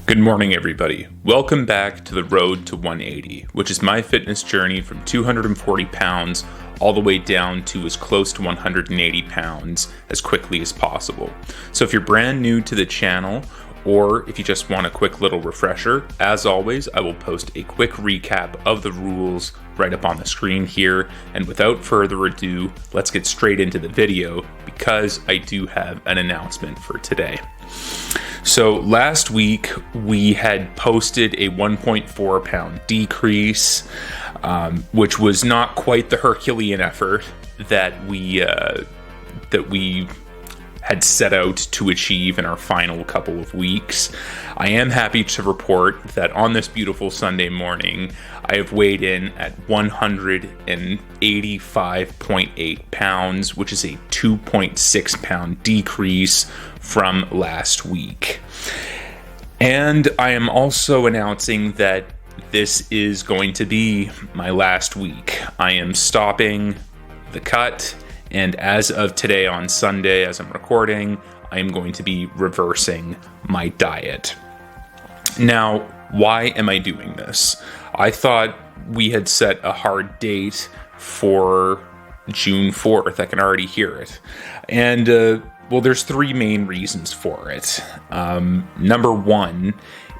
Good morning, everybody. Welcome back to the Road to 180, which is my fitness journey from 240 pounds all the way down to as close to 180 pounds as quickly as possible. So if you're brand new to the channel, or if you just want a quick little refresher, as always, I will post a quick recap of the rules right up on the screen here. And without further ado, let's get straight into the video because I do have an announcement for today. So last week we had posted a 1.4 pound decrease, which was not quite the Herculean effort that we had set out to achieve in our final couple of weeks. I am happy to report that on this beautiful Sunday morning, I have weighed in at 185.8 pounds, which is a 2.6 pound decrease from last week. And I am also announcing that this is going to be my last week. I am stopping the cut. And as of today on Sunday, as I'm recording, I am going to be reversing my diet. Now, why am I doing this? I thought we had set a hard date for June 4th. I can already hear it. And, well, there's three main reasons for it. Number one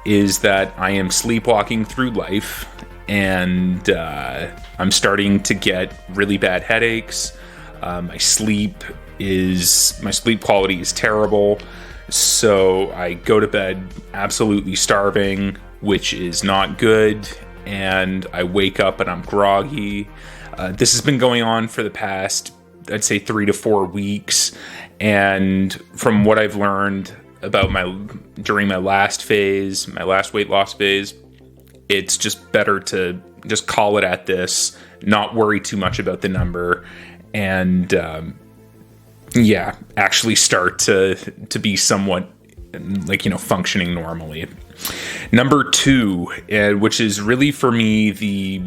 is that I am sleepwalking through life, and I'm starting to get really bad headaches. My sleep quality is terrible, so I go to bed absolutely starving, which is not good, and I wake up and I'm groggy. This has been going on for the past, I'd say, 3 to 4 weeks, and from what I've learned about during my last weight loss phase, it's just better to just call it at this, not worry too much about the number, and actually start to be somewhat functioning normally. Number two, which is really for me the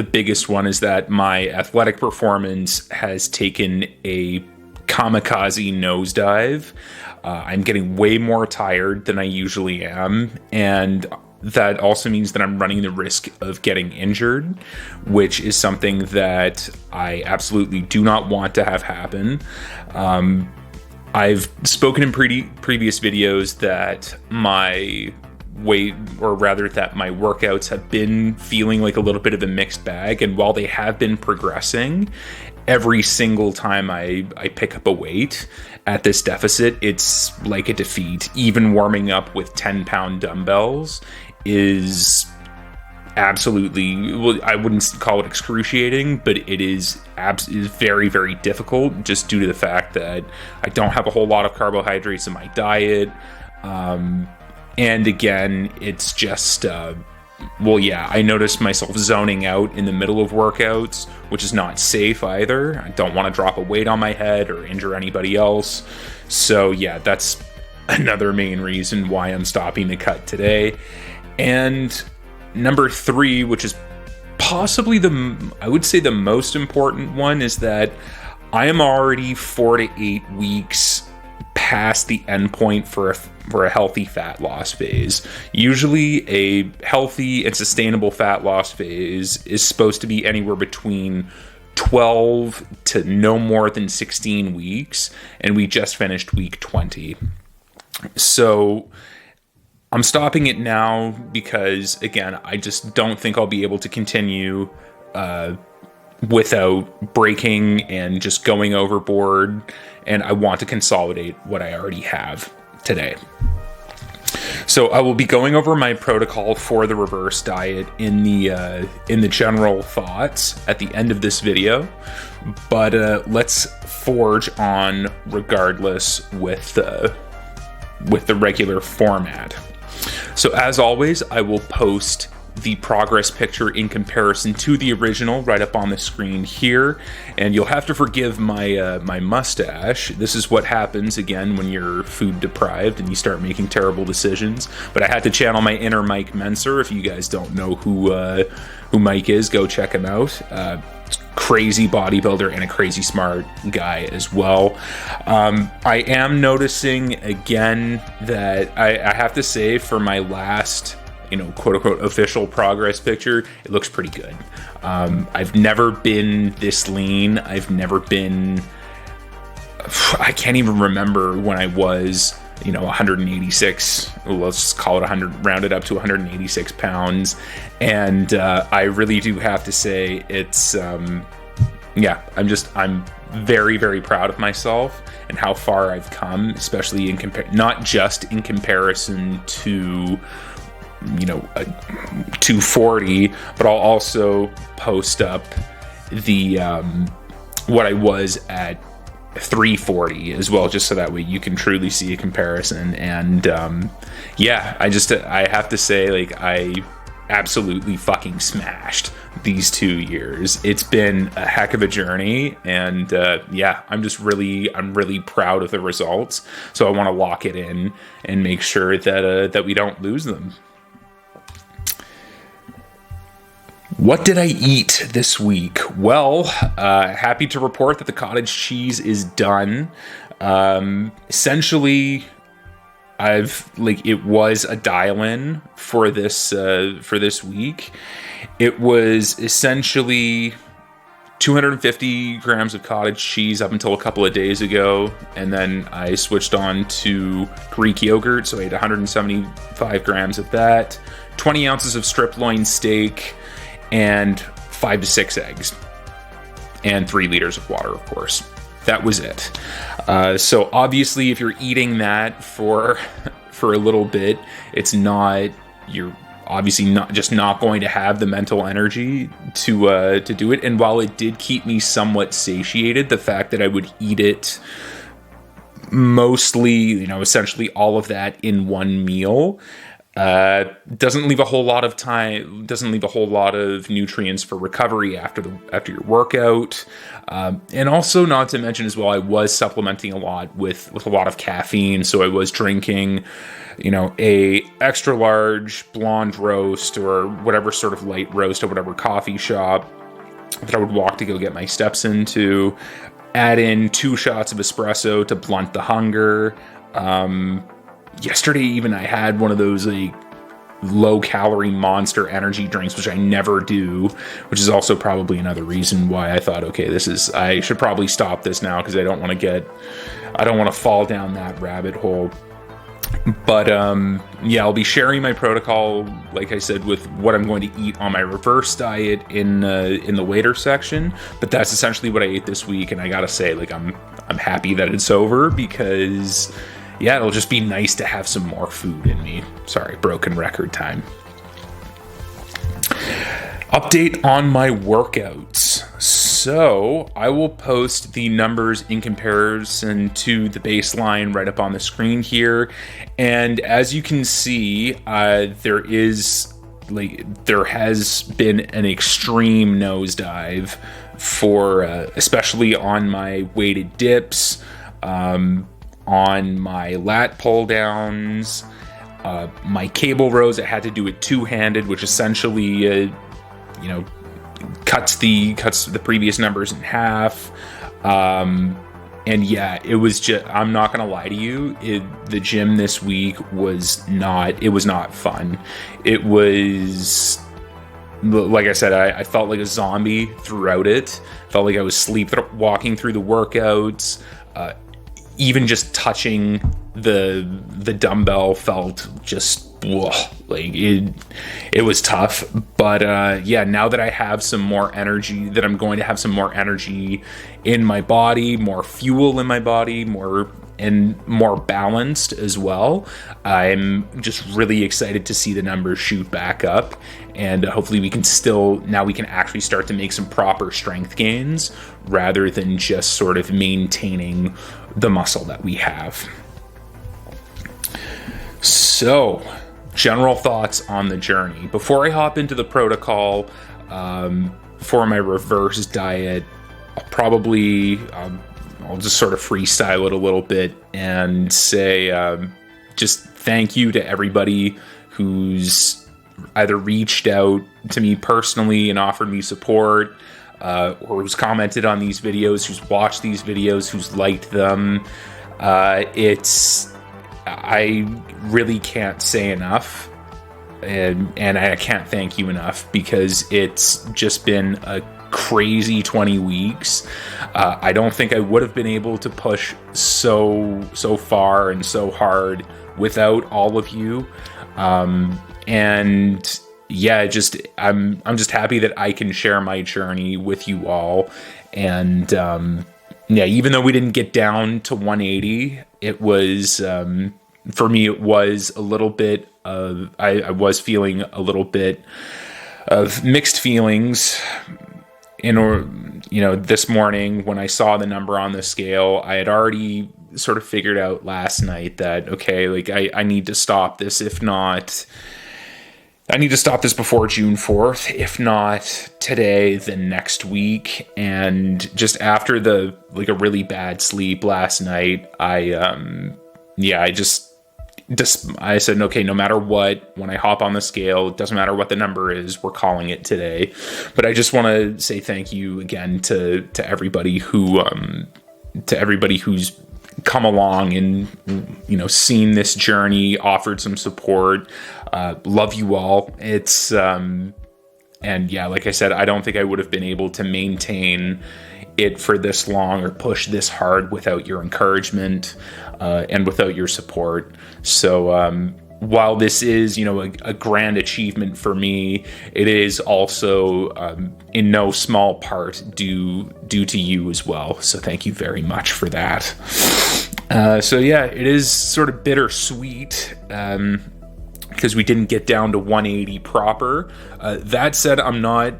biggest one, is that my athletic performance has taken a kamikaze nosedive. I'm getting way more tired than I usually am, and that also means that I'm running the risk of getting injured, which is something that I absolutely do not want to have happen. I've spoken in previous videos that my workouts have been feeling like a little bit of a mixed bag, and while they have been progressing, every single time I pick up a weight at this deficit, it's like a defeat. Even warming up with 10-pound dumbbells is absolutely, well, I wouldn't call it excruciating, but it is very, very difficult just due to the fact that I don't have a whole lot of carbohydrates in my diet. And again, it's just, I noticed myself zoning out in the middle of workouts, which is not safe either. I don't want to drop a weight on my head or injure anybody else. So yeah, that's another main reason why I'm stopping the cut today. And number three, which is possibly I would say the most important one, is that I am already 4 to 8 weeks past the endpoint for a healthy fat loss phase. Usually a healthy and sustainable fat loss phase is supposed to be anywhere between 12 to no more than 16 weeks, and we just finished week 20. So I'm stopping it now because, again, I just don't think I'll be able to continue without breaking and just going overboard, and I want to consolidate what I already have today. So I will be going over my protocol for the reverse diet in the general thoughts at the end of this video, but let's forge on regardless with the regular format. So as always, I will post the progress picture in comparison to the original right up on the screen here, and you'll have to forgive my my mustache. This is what happens again when you're food deprived and you start making terrible decisions. But I had to channel my inner Mike Menser. If you guys don't know who Mike is, go check him out. crazy bodybuilder and a crazy smart guy as well. I am noticing again that I have to say, for my last, quote unquote official progress picture, it looks pretty good. I've never been this lean. I can't even remember when I was 186, let's call it 100, rounded up to 186 pounds. And I really do have to say it's, I'm very, very proud of myself and how far I've come, especially not just in comparison to, 240, but I'll also post up the, what I was at 340 as well, just so that way you can truly see a comparison. And I have to say, like, I absolutely fucking smashed these 2 years. It's been a heck of a journey, and I'm really proud of the results. So I want to lock it in and make sure that we don't lose them. What did I eat this week? Well, happy to report that the cottage cheese is done. Essentially, it was a dial-in for this week. It was essentially 250 grams of cottage cheese up until a couple of days ago, and then I switched on to Greek yogurt, so I ate 175 grams of that, 20 ounces of strip loin steak, and 5 to 6 eggs, and 3 liters of water, of course. That was it. So obviously, if you're eating that for a little bit, you're obviously not going to have the mental energy to do it. And while it did keep me somewhat satiated, the fact that I would eat it mostly, essentially all of that in one meal, doesn't leave a whole lot of nutrients for recovery after your workout. And also, not to mention as well, I was supplementing a lot with a lot of caffeine. So I was drinking, a extra large blonde roast or whatever sort of light roast at whatever coffee shop that I would walk to go get my steps into. Add in 2 shots of espresso to blunt the hunger. Yesterday even I had one of those low calorie Monster energy drinks, which I never do, which is also probably another reason why I thought, okay, I should probably stop this now, because I don't want to fall down that rabbit hole. But I'll be sharing my protocol, like I said, with what I'm going to eat on my reverse diet in the later section. But that's essentially what I ate this week, and I gotta say, I'm happy that it's over, because it'll just be nice to have some more food in me. Sorry, broken record time. Update on my workouts. So I will post the numbers in comparison to the baseline right up on the screen here. And as you can see, there has been an extreme nosedive for, especially on my weighted dips, on my lat pull downs, my cable rows. I had to do it two-handed, which essentially, cuts the previous numbers in half. It was just, I'm not gonna lie to you, the gym this week was not fun. It was, like I said, I felt like a zombie throughout it. Felt like I was sleepwalking through the workouts. Even just touching the dumbbell felt just it was tough. But now that I have some more energy, that I'm going to have some more energy in my body, more fuel in my body, more balanced as well, I'm just really excited to see the numbers shoot back up. And hopefully we can actually start to make some proper strength gains rather than just sort of maintaining the muscle that we have. So, general thoughts on the journey. Before I hop into the protocol for my reverse diet, I'll just sort of freestyle it a little bit and say just thank you to everybody who's either reached out to me personally and offered me support, or who's commented on these videos, who's watched these videos, who's liked them. I really can't say enough, and I can't thank you enough, because it's just been a crazy 20 weeks. I don't think I would have been able to push so far and so hard without all of you. And yeah, I'm just happy that I can share my journey with you all. And yeah, even though we didn't get down to 180, it was for me, it was a little bit of, I was feeling a little bit of mixed feelings. This morning when I saw the number on the scale, I had already sort of figured out last night that, okay, like I need to stop this. If not, I need to stop this before June 4th. If not today, then next week. And just after a really bad sleep last night, I said, okay, no matter what, when I hop on the scale, it doesn't matter what the number is, we're calling it today. But I just want to say thank you again to everybody who's come along and, seen this journey, offered some support. Love you all. It's, and yeah, like I said, I don't think I would have been able to maintain it for this long or push this hard without your encouragement, and without your support. So, while this is, a grand achievement for me, it is also, in no small part due to you as well. So thank you very much for that. So yeah, it is sort of bittersweet, because we didn't get down to 180 proper. That said, I'm not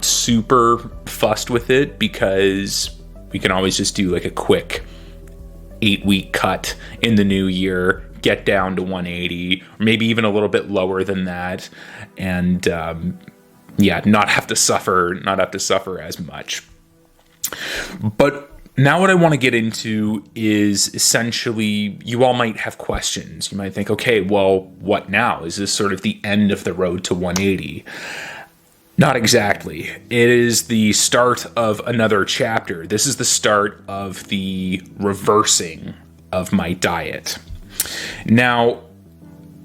super fussed with it, because we can always just do like a quick 8-week cut in the new year, get down to 180, or maybe even a little bit lower than that, and not have to suffer as much. But now what I want to get into is essentially, you all might have questions. You might think, okay, well, what now? Is this sort of the end of the road to 180? Not exactly. It is the start of another chapter. This is the start of the reversing of my diet. Now,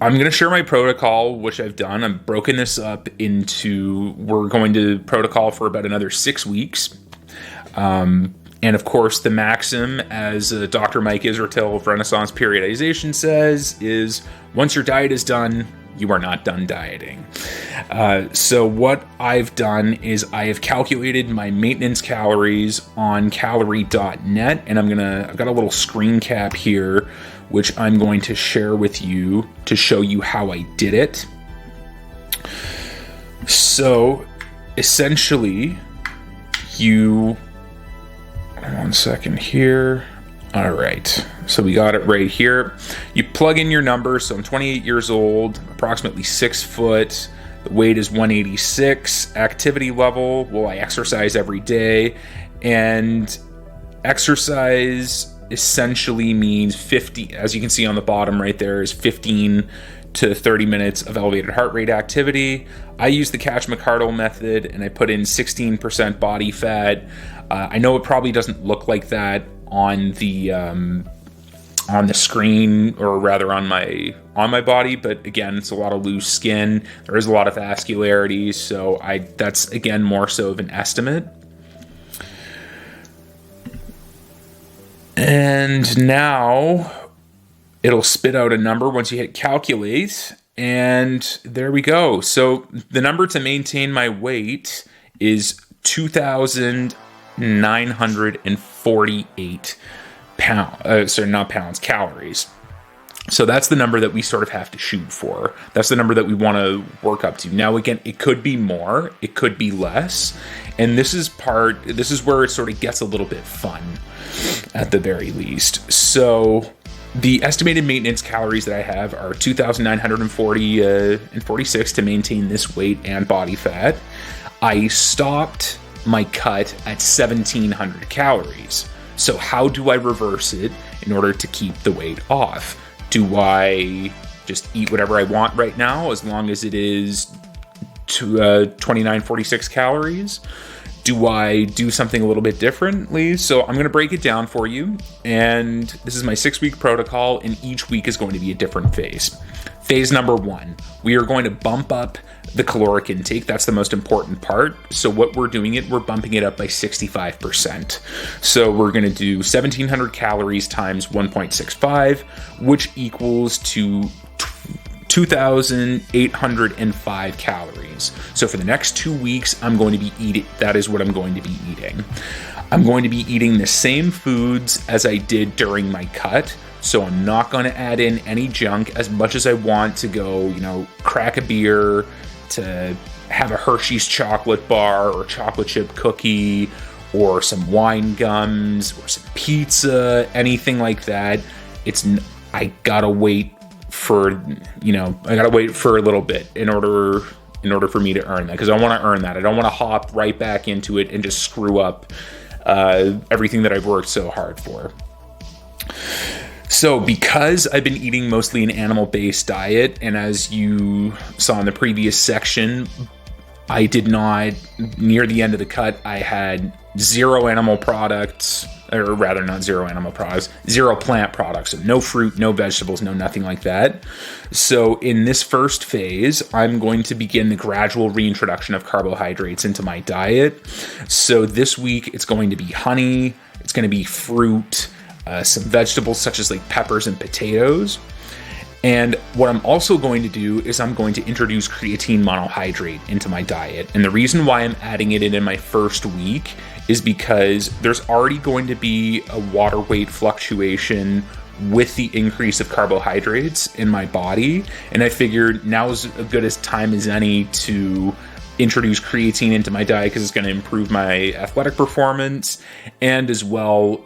I'm going to share my protocol, which I've done. I've broken this up into, we're going to protocol for about another 6 weeks. And of course, the maxim, as Dr. Mike Israetel of Renaissance Periodization says, is once your diet is done, you are not done dieting. So what I've done is I have calculated my maintenance calories on calorie.net, and I've got a little screen cap here, which I'm going to share with you to show you how I did it. So essentially, one second here. All right, so we got it right here. You plug in your number. So I'm 28 years old, approximately 6 foot. The weight is 186. Activity level, well, I exercise every day. And exercise essentially means 50, as you can see on the bottom right there, is 15 to 30 minutes of elevated heart rate activity. I use the Catch McCardle method, and I put in 16% body fat. I know it probably doesn't look like that on the screen, or rather on my body, but again, it's a lot of loose skin. There is a lot of vascularity, so that's again more so of an estimate. And now it'll spit out a number once you hit calculate, and there we go. So the number to maintain my weight is 2,948 calories. So that's the number that we sort of have to shoot for. That's the number that we want to work up to. Now, again, it could be more, it could be less. And this is where it sort of gets a little bit fun at the very least. So the estimated maintenance calories that I have are 2,946 to maintain this weight and body fat. I stopped my cut at 1,700 calories. So how do I reverse it in order to keep the weight off? Do I just eat whatever I want right now, as long as it is 2946 calories? Do I do something a little bit differently? So I'm going to break it down for you. And this is my 6-week protocol, and each week is going to be a different phase. Phase number 1, we are going to bump up the caloric intake. That's the most important part. So what we're bumping it up by 65%. So we're going to do 1700 calories times 1.65, which equals to 2,805 calories. So for the next 2 weeks, I'm going to be eating, that is what I'm going to be eating. I'm going to be eating the same foods as I did during my cut. So I'm not going to add in any junk as much as I want to go, crack a beer, to have a Hershey's chocolate bar or chocolate chip cookie or some wine gums or some pizza, anything like that. I gotta wait for a little bit in order for me to earn that, because I want to earn that. I don't want to hop right back into it and just screw up everything that I've worked so hard for. So because I've been eating mostly an animal-based diet, and as you saw in the previous section, I did not, near the end of the cut, I had zero animal products, or rather not zero animal products, zero plant products. So no fruit, no vegetables, no nothing like that. So in this first phase, I'm going to begin the gradual reintroduction of carbohydrates into my diet. So this week, it's going to be honey, it's going to be fruit, some vegetables such as like peppers and potatoes. And what I'm also going to do is I'm going to introduce creatine monohydrate into my diet. And the reason why I'm adding it in my first week is because there's already going to be a water weight fluctuation with the increase of carbohydrates in my body. And I figured now is as good a time as any to introduce creatine into my diet, because it's going to improve my athletic performance. And as well,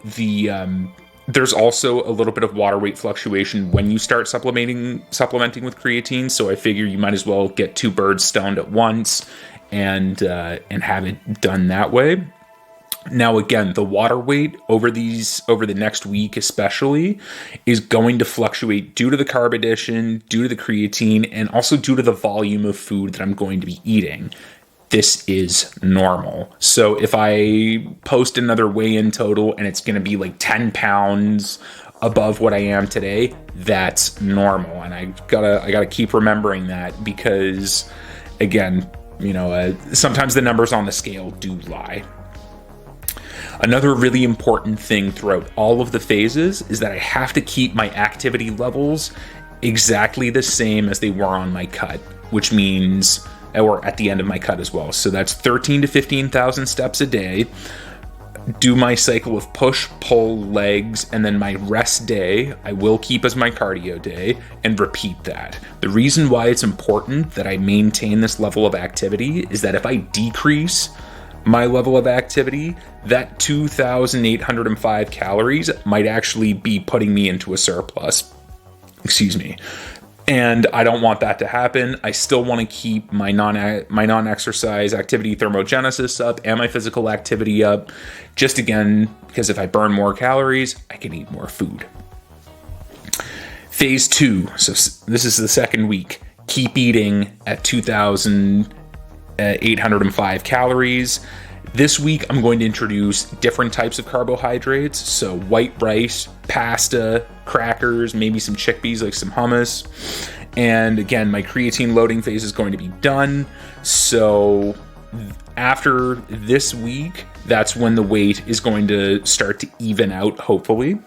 there's also a little bit of water weight fluctuation when you start supplementing with creatine. So I figure you might as well get 2 birds stoned at once and have it done that way. Now, again, the water weight over the next week especially is going to fluctuate due to the carb addition, due to the creatine, and also due to the volume of food that I'm going to be eating. This is normal. So if I post another weigh-in total and it's going to be like 10 pounds above what I am today, that's normal. And I gotta keep remembering that, because again, sometimes the numbers on the scale do lie. Another really important thing throughout all of the phases is that I have to keep my activity levels exactly the same as they were on my cut, which means, or at the end of my cut as well. So that's 13 to 15,000 steps a day. Do my cycle of push, pull, legs, and then my rest day, I will keep as my cardio day, and repeat that. The reason why it's important that I maintain this level of activity is that if I decrease my level of activity, that 2,805 calories might actually be putting me into a surplus. Excuse me. And I don't want that to happen. I still want to keep my non-exercise activity thermogenesis up and my physical activity up, just again, because if I burn more calories, I can eat more food. Phase 2, so this is the second week. Keep eating at 2,805 calories. This week, I'm going to introduce different types of carbohydrates. So white rice, pasta, crackers, maybe some chickpeas, like some hummus. And again, my creatine loading phase is going to be done. So after this week, that's when the weight is going to start to even out, hopefully.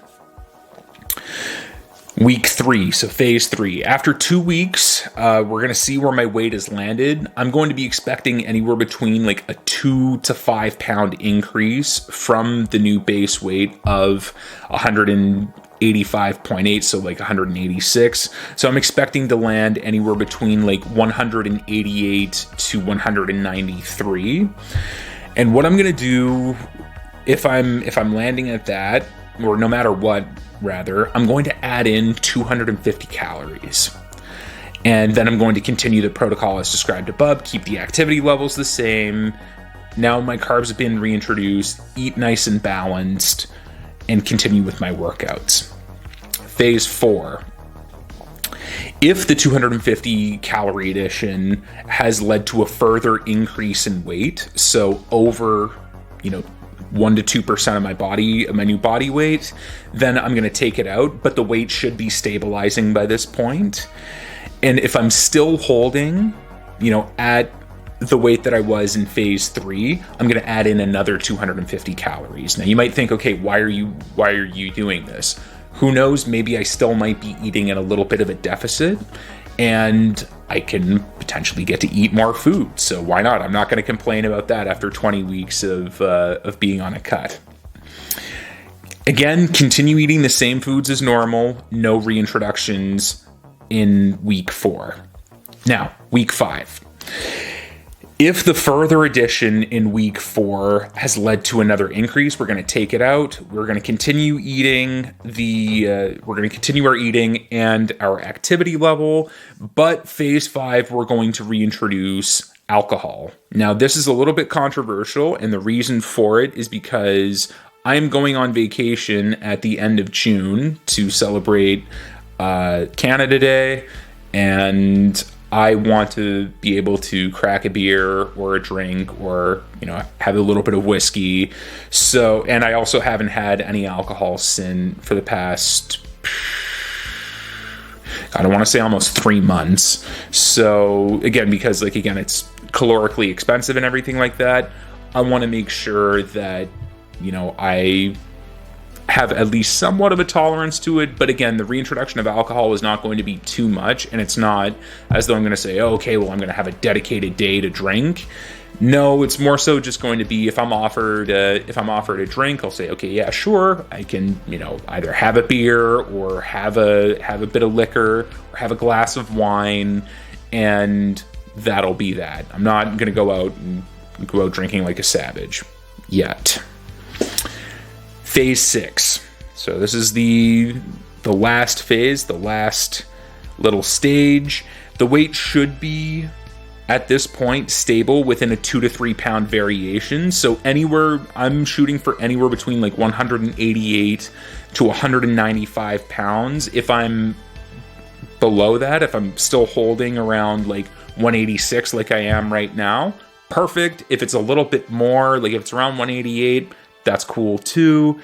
Week 3, so phase 3. After 2 weeks, we're going to see where my weight has landed. I'm going to be expecting anywhere between like a 2 to 5 pound increase from the new base weight of 185.8, so like 186. So I'm expecting to land anywhere between like 188 to 193. And what I'm going to do if I'm landing at that, or no matter what, rather, I'm going to add in 250 calories. And then I'm going to continue the protocol as described above, keep the activity levels the same. Now my carbs have been reintroduced, eat nice and balanced, and continue with my workouts. Phase 4. If the 250 calorie addition has led to a further increase in weight, so over, 1 to 2% of my new body weight, then I'm going to take it out, but the weight should be stabilizing by this point. And if I'm still holding, at the weight that I was in phase 3, I'm going to add in another 250 calories. Now you might think, okay, why are you doing this? Who knows? Maybe I still might be eating at a little bit of a deficit, and I can potentially get to eat more food. So why not? I'm not going to complain about that after 20 weeks of being on a cut. Again, continue eating the same foods as normal. No reintroductions in week 4. Now, week 5. If the further addition in week 4 has led to another increase, we're going to take it out. We're going to continue eating we're going to continue our eating and our activity level. But phase 5, we're going to reintroduce alcohol. Now, this is a little bit controversial, and the reason for it is because I'm going on vacation at the end of June to celebrate Canada Day, and I want to be able to crack a beer or a drink or, have a little bit of whiskey. So, and I also haven't had any alcohol for the past, I don't want to say almost 3 months. So again, because it's calorically expensive and everything like that, I want to make sure that, I have at least somewhat of a tolerance to it. But again, the reintroduction of alcohol is not going to be too much, and it's not as though I'm going to say, oh, okay, well, I'm going to have a dedicated day to drink. No, it's more so just going to be if I'm offered a drink, I'll say, okay, yeah, sure, I can, either have a beer or have a bit of liquor or have a glass of wine, and that'll be that. I'm not going to go out drinking like a savage yet. Phase 6. So this is the last phase, the last little stage. The weight should be, at this point, stable within a 2 to 3 pound variation. So I'm shooting for anywhere between 188 to 195 pounds. If I'm below that, if I'm still holding around 186 like I am right now, perfect. If it's a little bit more, if it's around 188, that's cool too.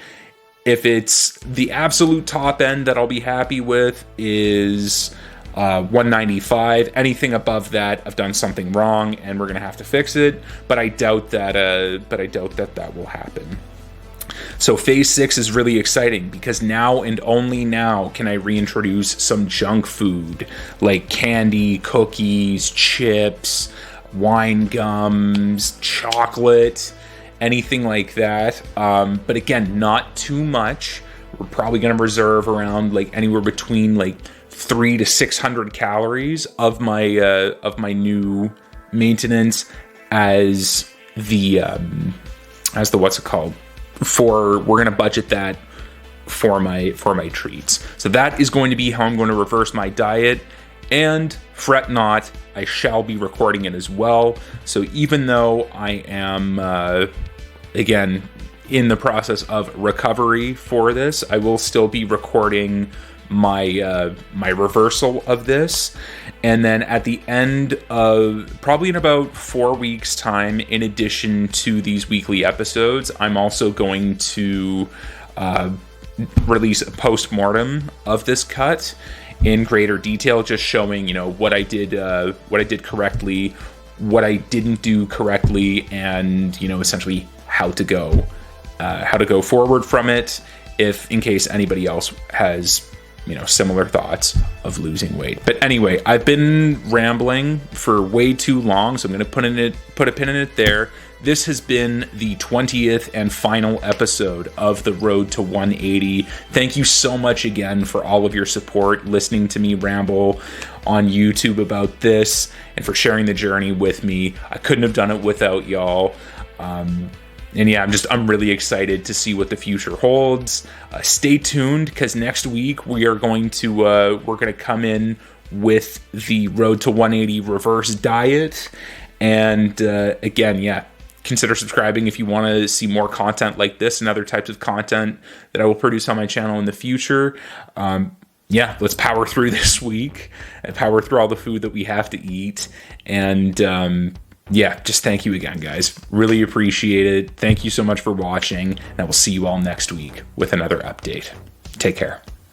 If it's the absolute top end that I'll be happy with is 195. Anything above that, I've done something wrong and we're gonna have to fix it. But I doubt that that will happen. So phase 6 is really exciting because now and only now can I reintroduce some junk food like candy, cookies, chips, wine gums, chocolate, anything like that. But again, not too much. We're probably going to reserve around anywhere between 300 to 600 calories of my new maintenance as the what's it called? We're going to budget that for my treats. So that is going to be how I'm going to reverse my diet. And fret not, I shall be recording it as well. So even though I am, again, in the process of recovery for this, I will still be recording my reversal of this. And then at the end of, probably in about 4 weeks' time, in addition to these weekly episodes, I'm also going to release a post-mortem of this cut in greater detail, just showing what I did correctly, what I didn't do correctly, and essentially how to go forward from it, if in case anybody else has similar thoughts of losing weight. But anyway, I've been rambling for way too long, so I'm going to put a pin in it there. This has been the 20th and final episode of The Road to 180. Thank you so much again for all of your support, listening to me ramble on YouTube about this, and for sharing the journey with me. I couldn't have done it without y'all. And yeah, I'm really excited to see what the future holds. Stay tuned, because next week we're going to come in with the Road to 180 reverse diet. And again, yeah, consider subscribing if you want to see more content like this and other types of content that I will produce on my channel in the future. yeah, let's power through this week and power through all the food that we have to eat. And yeah, just thank you again, guys. Really appreciate it. Thank you so much for watching, and I will see you all next week with another update. Take care.